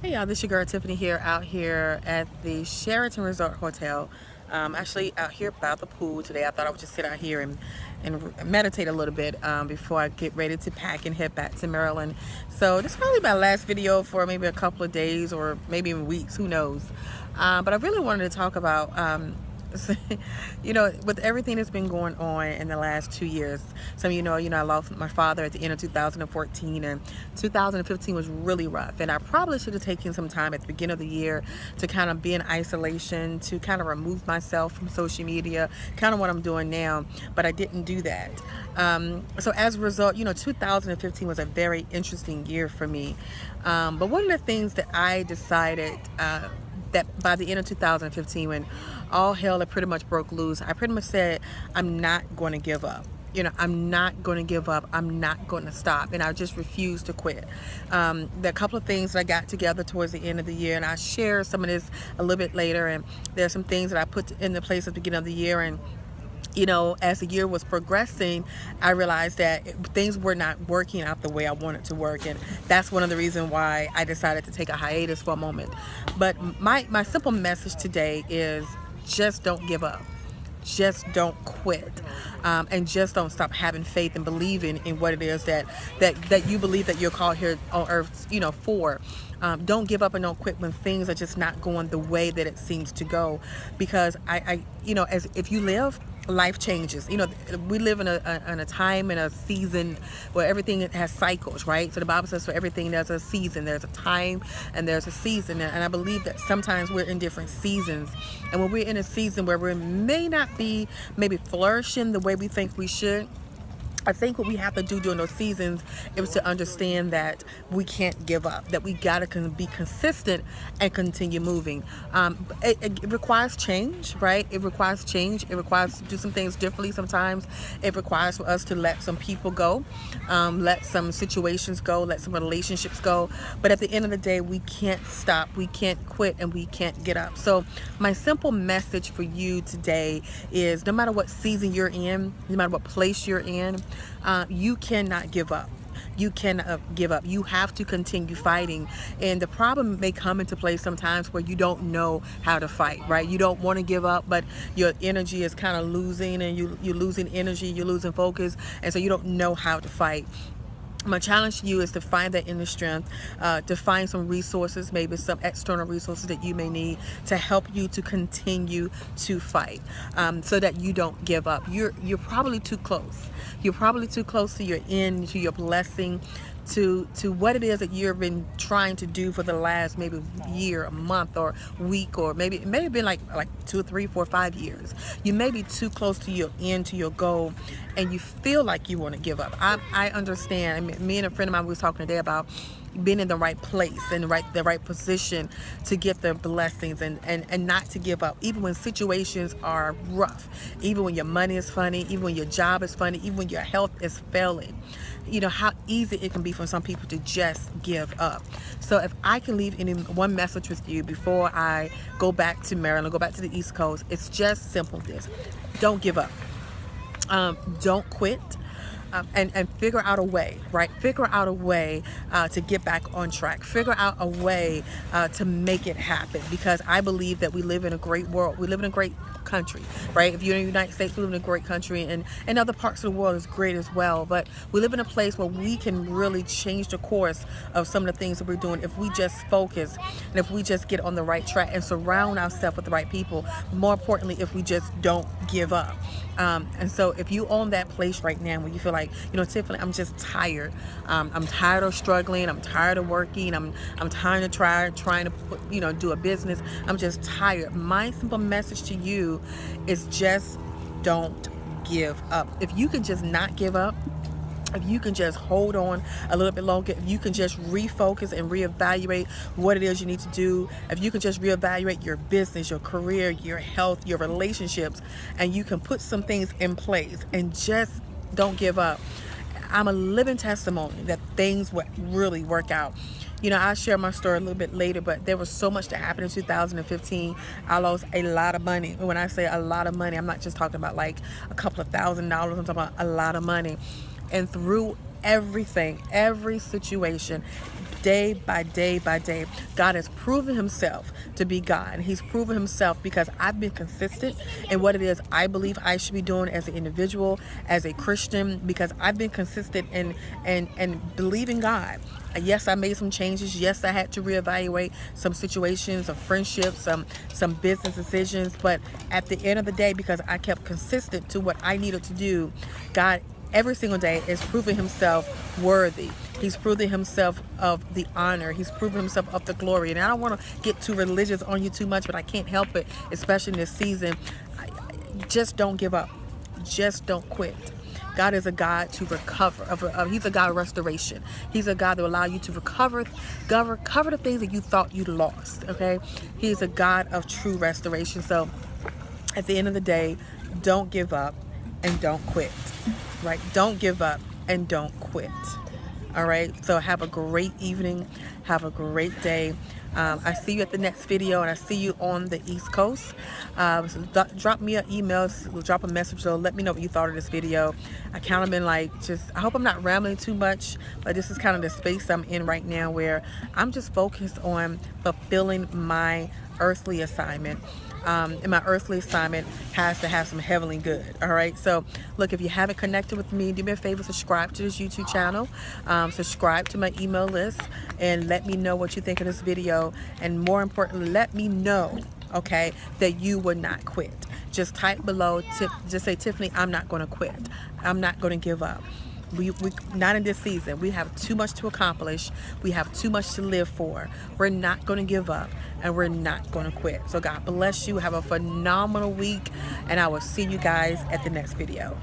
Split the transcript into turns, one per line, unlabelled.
Hey y'all, this your girl Tiffany here, out here at the Sheraton Resort Hotel. Actually out here by the pool today. I thought I would just sit out here and meditate a little bit before I get ready to pack and head back to Maryland. So this is probably my last video for maybe a couple of days or maybe even weeks, who knows. But I really wanted to talk about with everything that's been going on in the last 2 years. Some of I lost my father at the end of 2014, and 2015 was really rough. And I probably should have taken some time at the beginning of the year to kind of be in isolation, to kind of remove myself from social media, kind of what I'm doing now, but I didn't do that. So as a result, 2015 was a very interesting year for me. But one of the things that I decided that by the end of 2015, when all hell had pretty much broke loose, I pretty much said, I'm not going to give up. I'm not going to give up. I'm not going to stop. And I just refused to quit. There are a couple of things that I got together towards the end of the year, and I share some of this a little bit later. And there are some things that I put into place at the beginning of the year. And as the year was progressing, I realized that things were not working out the way I wanted to work. And that's one of the reasons why I decided to take a hiatus for a moment. But my simple message today is just don't give up. Just don't quit. And just don't stop having faith and believing in what it is that you believe that you're called here on earth, for. Don't give up and don't quit when things are just not going the way that it seems to go. Because as if you live, life changes. We live in a time and a season where everything has cycles, right? So the Bible says for everything there's a season, there's a time and there's a season. And I believe that sometimes we're in different seasons. And when we're in a season where we may not be maybe flourishing the way we think we should, I think what we have to do during those seasons is to understand that we can't give up, that we gotta be consistent and continue moving. It requires change, right? It requires change. It requires to do some things differently sometimes. It requires for us to let some people go, let some situations go, let some relationships go. But at the end of the day, we can't stop, we can't quit, and we can't get up. So my simple message for you today is no matter what season you're in, no matter what place you're in, you cannot give up. You cannot give up. You have to continue fighting. And the problem may come into play sometimes where you don't know how to fight, right? You don't want to give up, but your energy is kind of losing, and you're losing energy, you're losing focus, and so you don't know how to fight. My challenge to you is to find that inner strength, to find some resources, maybe some external resources that you may need to help you to continue to fight, so that you don't give up. You're probably too close. You're probably too close to your end, to your blessing, to what it is that you've been trying to do for the last maybe year, a month, or week, or maybe it may have been like 2, 3, 4, 5 years. You may be too close to your end, to your goal, and you feel like you want to give up. I understand. I mean, me and a friend of mine, we was talking today about being in the right place and the right position to get the blessings, and not to give up even when situations are rough, even when your money is funny, even when your job is funny, even when your health is failing. How easy it can be for some people to just give up. So if I can leave one message with you before I go back to Maryland, go back to the East Coast, it's just simple this: don't give up. Don't quit. And figure out a way, right? Figure out a way to get back on track. Figure out a way to make it happen, because I believe that we live in a great world. We live in a great country, right? If you're in the United States, we live in a great country, and other parts of the world is great as well. But we live in a place where we can really change the course of some of the things that we're doing if we just focus, and if we just get on the right track and surround ourselves with the right people. More importantly, if we just don't give up. And so if you own that place right now where you feel like, Tiffany, I'm just tired. I'm tired of struggling. I'm tired of working. I'm tired of trying to put, do a business. I'm just tired. My simple message to you is just don't give up. If you can just not give up, if you can just hold on a little bit longer, if you can just refocus and reevaluate what it is you need to do, if you can just reevaluate your business, your career, your health, your relationships, and you can put some things in place and just don't give up, I'm a living testimony that things would really work out. I'll share my story a little bit later, but there was so much that happened in 2015. I lost a lot of money. When I say a lot of money, I'm not just talking about like a couple of $1,000s. I'm talking about a lot of money. And through everything, every situation, day by day by day. God has proven himself to be God. He's proven himself because I've been consistent in what it is I believe I should be doing as an individual, as a Christian, because I've been consistent in believing God. Yes, I made some changes. Yes, I had to reevaluate some situations, some friendships, some business decisions. But at the end of the day, because I kept consistent to what I needed to do, God every single day is proving himself worthy. He's proving himself of the honor. He's proving himself of the glory. And I don't want to get too religious on you too much, but I can't help it, especially in this season. Just don't give up. Just don't quit. God is a God to recover. He's a God of restoration. He's a God that will allow you to recover the things that you thought you lost. Okay? He's a God of true restoration. So at the end of the day, don't give up and don't quit. Right? Don't give up and don't quit. All right? So have a great evening. Have a great day. I see you at the next video, and I see you on the East Coast. So drop me an email, drop a message, so let me know what you thought of this video. I kind of been like, I hope I'm not rambling too much, but this is kind of the space I'm in right now where I'm just focused on fulfilling my earthly assignment. And my earthly assignment has to have some heavenly good. All right, so look, if you haven't connected with me, do me a favor, subscribe to this YouTube channel, subscribe to my email list, and let me know what you think of this video. And more importantly, let me know, okay, that you would not quit. Just type below, just say, Tiffany, I'm not going to quit. I'm not going to give up. We not in this season. We have too much to accomplish. We have too much to live for. We're not going to give up, and we're not going to quit. So God bless you. Have a phenomenal week, and I will see you guys at the next video.